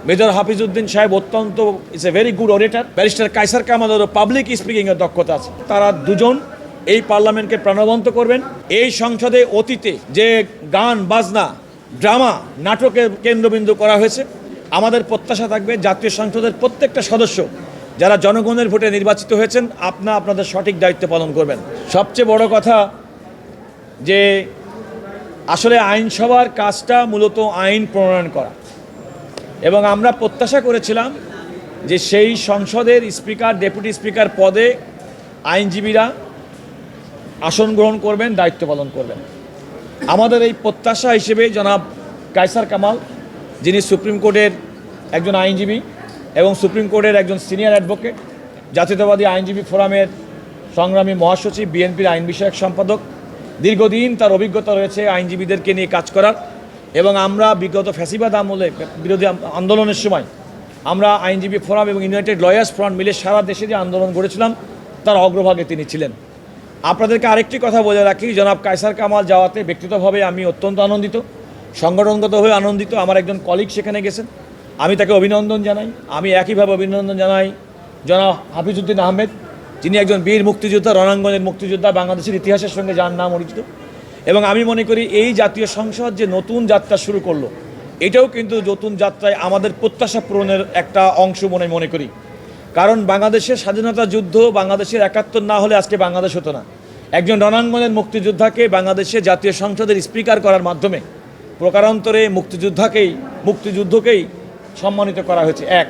Major Hafizuddin সাহেব অত্যন্ত is a very good auditor. Barrister Kaiser কামালেরও পাবলিক স্পিকিংয়ের দক্ষতা আছে। তারা দুজন এই পার্লামেন্টকে প্রাণবন্ত করবেন। এই সংসদে অতীতে যে গান বাজনা ড্রামা নাটকের কেন্দ্রবিন্দু করা হয়েছে, আমাদের প্রত্যাশা থাকবে জাতীয় সংসদের প্রত্যেকটা সদস্য যারা জনগণের ভোটে নির্বাচিত হয়েছেন আপনাদের সঠিক দায়িত্ব পালন করবেন। সবচেয়ে বড় কথা যে আসলে আইনসভার কাজটা মূলত আইন প্রণয়ন করা, এবং আমরা প্রত্যাশা করেছিলাম যে সেই সংসদের স্পিকার ডেপুটি স্পিকার পদে আইনজীবীরা আসন গ্রহণ করবেন, দায়িত্ব পালন করবেন। আমাদের এই প্রত্যাশা হিসেবে জনাব কায়সার কামাল, যিনি সুপ্রিম কোর্টের একজন আইনজীবী এবং সুপ্রিম কোর্টের একজন সিনিয়র অ্যাডভোকেট, জাতীয়তাবাদী আইনজীবী ফোরামের সংগ্রামী মহাসচিব, বিএনপির আইন বিষয়ক সম্পাদক, দীর্ঘদিন তার অভিজ্ঞতা রয়েছে আইনজীবীদেরকে নিয়ে কাজ করার। এবং আমরা বিগত ফ্যাসিবাদ আমলে বিরোধী আন্দোলনের সময় আমরা আইনজীবী ফোরাম এবং ইউনাইটেড লয়ার্স ফ্রন্ট মিলে সারা দেশে যে আন্দোলন গড়েছিলাম তার অগ্রভাগে তিনি ছিলেন। আপনাদেরকে আরেকটি কথা বলে রাখি, জনাব কায়সার কামাল যাওয়াতে ব্যক্তিগতভাবে আমি অত্যন্ত আনন্দিত, সংগঠনগতভাবে আনন্দিত। আমার একজন কলিগ সেখানে গেছেন, আমি তাকে অভিনন্দন জানাই। আমি একইভাবে অভিনন্দন জানাই জনাব হাফিজউদ্দিন আহমেদ, যিনি একজন বীর মুক্তিযোদ্ধা, রণাঙ্গনের মুক্তিযোদ্ধা, বাংলাদেশের ইতিহাসের সঙ্গে যার নাম পরিচিত। এবং আমি মনে করি এই জাতীয় সংসদ যে নতুন যাত্রা শুরু করলো, এটাও কিন্তু নতুন যাত্রায় আমাদের প্রত্যাশা পূরণের একটা অংশ মনে করি। কারণ বাংলাদেশের স্বাধীনতা যুদ্ধ, বাংলাদেশের ৭১ না হলে আজকে বাংলাদেশ হতো না। একজন রণাঙ্গনের মুক্তিযোদ্ধাকে বাংলাদেশে জাতীয় সংসদের স্পিকার করার মাধ্যমে প্রকারান্তরে মুক্তিযুদ্ধকেই সম্মানিত করা হয়েছে। এক,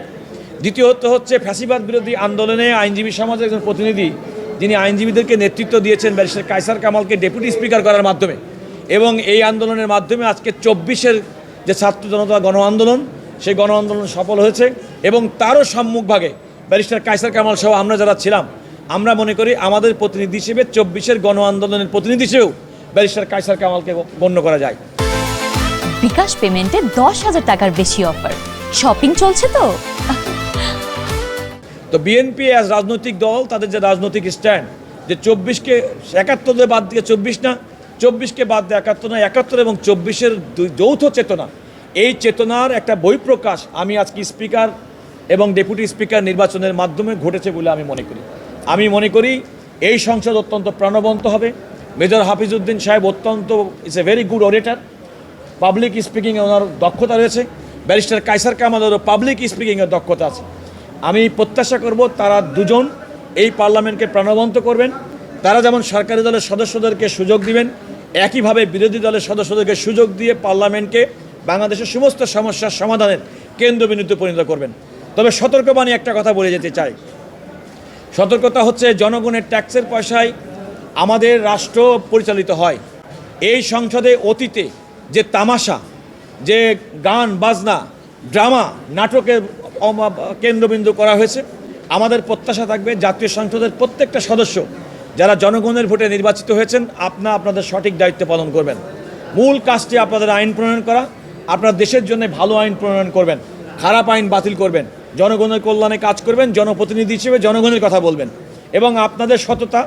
দ্বিতীয়ত হচ্ছে ফ্যাসিবাদ বিরোধী আন্দোলনে আইনজীবী সমাজের একজন প্রতিনিধি, যিনি আইনজীবীদেরকে নেতৃত্ব দিয়েছেন ব্যারিস্টার কায়সার কামালকে ডেপুটি স্পিকার করার মাধ্যমে, এবং এই আন্দোলনের মাধ্যমে আজকে ২৪-এর যে ছাত্র জনতা গণ আন্দোলন, সেই গণ আন্দোলন সফল হয়েছে। এবং তারও সম্মুখভাগে ব্যারিস্টার কায়সার কামাল সহ আমরা যারা ছিলাম, আমরা মনে করি আমাদের প্রতিনিধি হিসেবে ২৪-এর গণ আন্দোলনের প্রতিনিধি হিসেবেও ব্যারিস্টার কায়সার কামালকে গণ্য করা যায়। বিকাশ পেমেন্টে ১০,০০০ টাকার বেশি অফার, শপিং চলছে তো বিএনপি অ্যাজ রাজনৈতিক দল তাদের যে রাজনৈতিক স্ট্যান্ড, যে ২৪কে ৭১ বাদ দিয়ে ২৪ না, ২৪কে বাদ দিয়ে ৭১ না, ৭১ এবং ২৪-এর যৌথ চেতনা, এই চেতনার একটা বহিঃপ্রকাশ আমি আজকে স্পিকার এবং ডেপুটি স্পিকার নির্বাচনের মাধ্যমে ঘটেছে বলে আমি মনে করি এই সংসদ অত্যন্ত প্রাণবন্ত হবে। মেজর হাফিজউদ্দিন সাহেব অত্যন্ত is a very good auditor, public স্পিকিংয়ে ওনার দক্ষতা রয়েছে। ব্যারিস্টার কায়সার কামালেরও পাবলিক স্পিকিংয়ের দক্ষতা আছে। আমি প্রত্যাশা করব তারা দুজন এই পার্লামেন্টকে প্রাণবন্ত করবেন। তারা যেমন সরকারি দলের সদস্যদেরকে সুযোগ দিবেন, একইভাবে বিরোধী দলের সদস্যদেরকে সুযোগ দিয়ে পার্লামেন্টকে বাংলাদেশের সমস্ত সমস্যার সমাধানের কেন্দ্রবিন্দুতে পরিণত করবেন। তবে সতর্কবাণী একটা কথা বলে যেতে চাই। সতর্কতা হচ্ছে, জনগণের ট্যাক্সের পয়সায় আমাদের রাষ্ট্র পরিচালিত হয়। এই সংসদে অতীতে যে তামাশা, যে গান বাজনা ড্রামা নাটকের কেন্দ্রবিন্দু করা হয়েছে, আমাদের প্রত্যাশা থাকবে জাতীয় সংসদের প্রত্যেকটা সদস্য যারা জনগণের ভোটে নির্বাচিত হয়েছেন আপনাদের সঠিক দায়িত্ব পালন করবেন। মূল কাজটি আপনাদের আইন প্রণয়ন করা, আপনার দেশের জন্য ভালো আইন প্রণয়ন করবেন, খারাপ আইন বাতিল করবেন, জনগণের কল্যাণে কাজ করবেন, জনপ্রতিনিধি হিসেবে জনগণের কথা বলবেন। এবং আপনাদের সততা,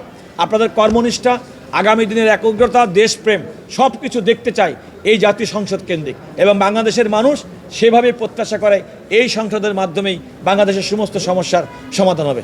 আপনাদের কর্মনিষ্ঠা, আগামী দিনের একগ্রতা, দেশপ্রেম সব কিছু দেখতে চাই এই জাতীয় সংসদ কেন্দ্রিক। এবং বাংলাদেশের মানুষ সেভাবে প্রত্যাশা করে এই সংসদের মাধ্যমেই বাংলাদেশের সমস্ত সমস্যার সমাধান হবে।